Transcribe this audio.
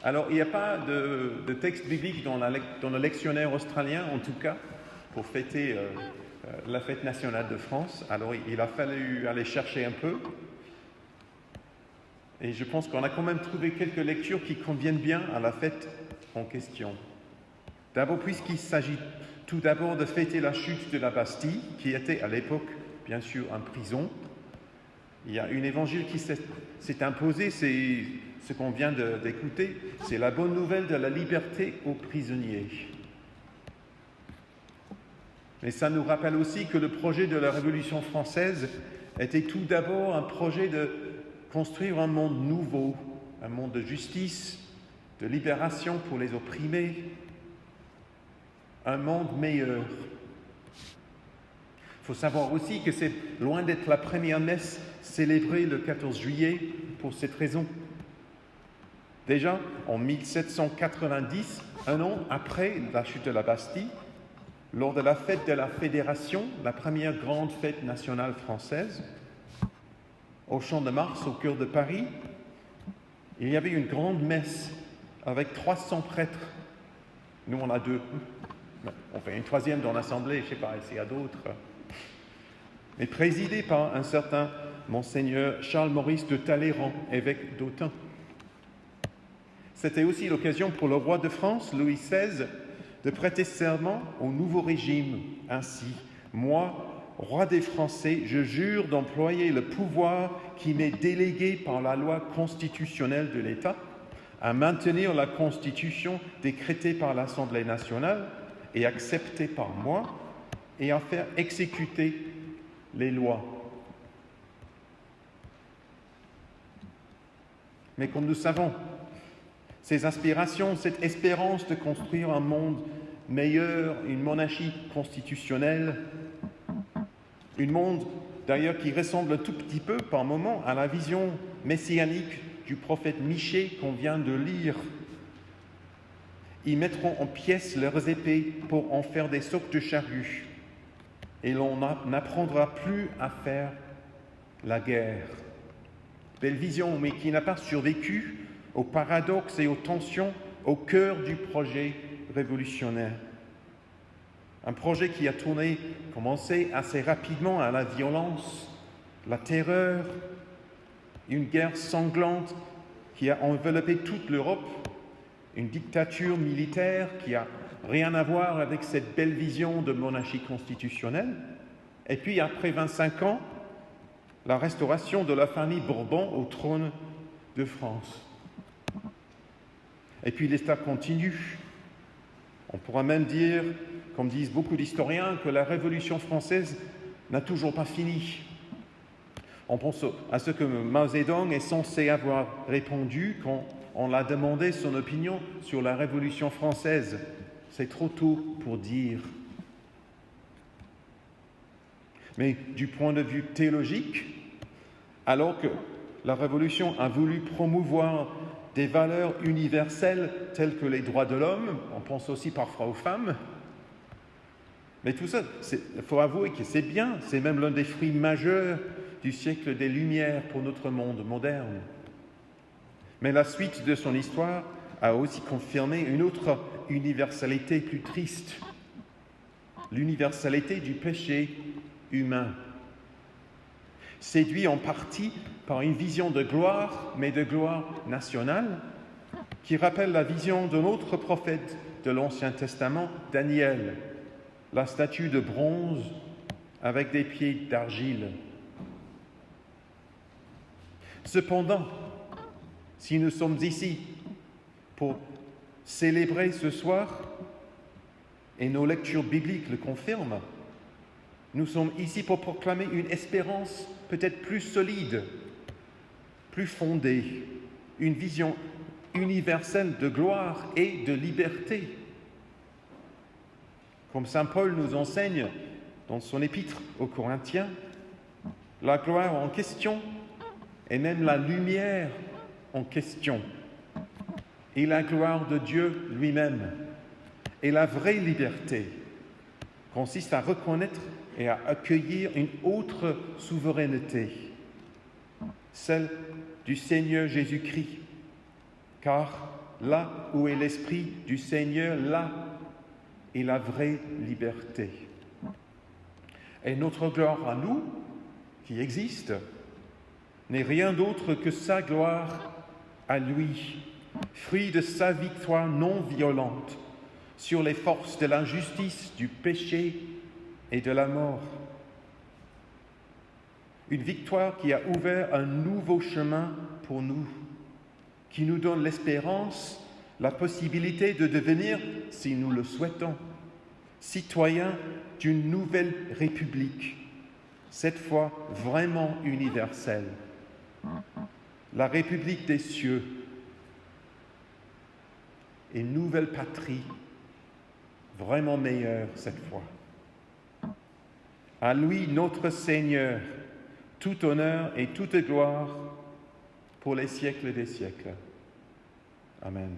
Alors, il n'y a pas de texte biblique dans le lectionnaire australien, en tout cas, pour fêter la fête nationale de France. Alors, il a fallu aller chercher un peu. Et je pense qu'on a quand même trouvé quelques lectures qui conviennent bien à la fête en question. D'abord, puisqu'il s'agit tout d'abord de fêter la chute de la Bastille, qui était à l'époque, bien sûr, en prison. Il y a un évangile qui s'est imposé, c'est ce qu'on vient d'écouter, c'est la bonne nouvelle de la liberté aux prisonniers. Mais ça nous rappelle aussi que le projet de la Révolution française était tout d'abord un projet de construire un monde nouveau, un monde de justice, de libération pour les opprimés, un monde meilleur. Il faut savoir aussi que c'est loin d'être la première messe célébrée le 14 juillet pour cette raison. Déjà, en 1790, un an après la chute de la Bastille, lors de la fête de la Fédération, la première grande fête nationale française, au Champ de Mars, au cœur de Paris, il y avait une grande messe avec 300 prêtres. Nous, on a 2. On fait une troisième dans l'Assemblée, je ne sais pas, s'il y a d'autres. Mais présidée par un certain Monseigneur Charles-Maurice de Talleyrand, évêque d'Autun. C'était aussi l'occasion pour le roi de France, Louis XVI, de prêter serment au nouveau régime. Ainsi, moi, roi des Français, je jure d'employer le pouvoir qui m'est délégué par la loi constitutionnelle de l'État, à maintenir la Constitution décrétée par l'Assemblée nationale et acceptée par moi, et à faire exécuter les lois. Mais comme nous savons, ces aspirations, cette espérance de construire un monde meilleur, une monarchie constitutionnelle, un monde d'ailleurs qui ressemble un tout petit peu par moments à la vision messianique du prophète Michée qu'on vient de lire. Ils mettront en pièces leurs épées pour en faire des socs de charrue, et l'on n'apprendra plus à faire la guerre. Belle vision, mais qui n'a pas survécu aux paradoxes et aux tensions au cœur du projet révolutionnaire. Un projet qui a commencé assez rapidement à la violence, la terreur, une guerre sanglante qui a enveloppé toute l'Europe, une dictature militaire qui n'a rien à voir avec cette belle vision de monarchie constitutionnelle. Et puis, après 25 ans, la restauration de la famille Bourbon au trône de France. Et puis l'histoire continue. On pourra même dire, comme disent beaucoup d'historiens, que la Révolution française n'a toujours pas fini. On pense à ce que Mao Zedong est censé avoir répondu quand on l'a demandé son opinion sur la Révolution française. C'est trop tôt pour dire. Mais du point de vue théologique, alors que la Révolution a voulu promouvoir des valeurs universelles telles que les droits de l'homme, on pense aussi parfois aux femmes, mais tout ça, il faut avouer que c'est bien, c'est même l'un des fruits majeurs du siècle des Lumières pour notre monde moderne. Mais la suite de son histoire a aussi confirmé une autre universalité plus triste, l'universalité du péché humain. Séduit en partie par une vision de gloire, mais de gloire nationale, qui rappelle la vision d'un autre prophète de l'Ancien Testament, Daniel, la statue de bronze avec des pieds d'argile. Cependant, si nous sommes ici pour célébrer ce soir, et nos lectures bibliques le confirment, nous sommes ici pour proclamer une espérance peut-être plus solide, plus fondée, une vision universelle de gloire et de liberté. Comme saint Paul nous enseigne dans son épître aux Corinthiens, la gloire en question et même la lumière en question, et la gloire de Dieu lui-même. Et la vraie liberté consiste à reconnaître et à accueillir une autre souveraineté, celle du Seigneur Jésus-Christ, car là où est l'Esprit du Seigneur, là est la vraie liberté. Et notre gloire à nous, qui existe, n'est rien d'autre que sa gloire à lui, fruit de sa victoire non violente sur les forces de l'injustice, du péché et de la mort. Une victoire qui a ouvert un nouveau chemin pour nous, qui nous donne l'espérance, la possibilité de devenir, si nous le souhaitons, citoyens d'une nouvelle République, cette fois vraiment universelle, la République des cieux, une nouvelle patrie, vraiment meilleure cette fois. À lui, notre Seigneur, tout honneur et toute gloire pour les siècles des siècles. Amen.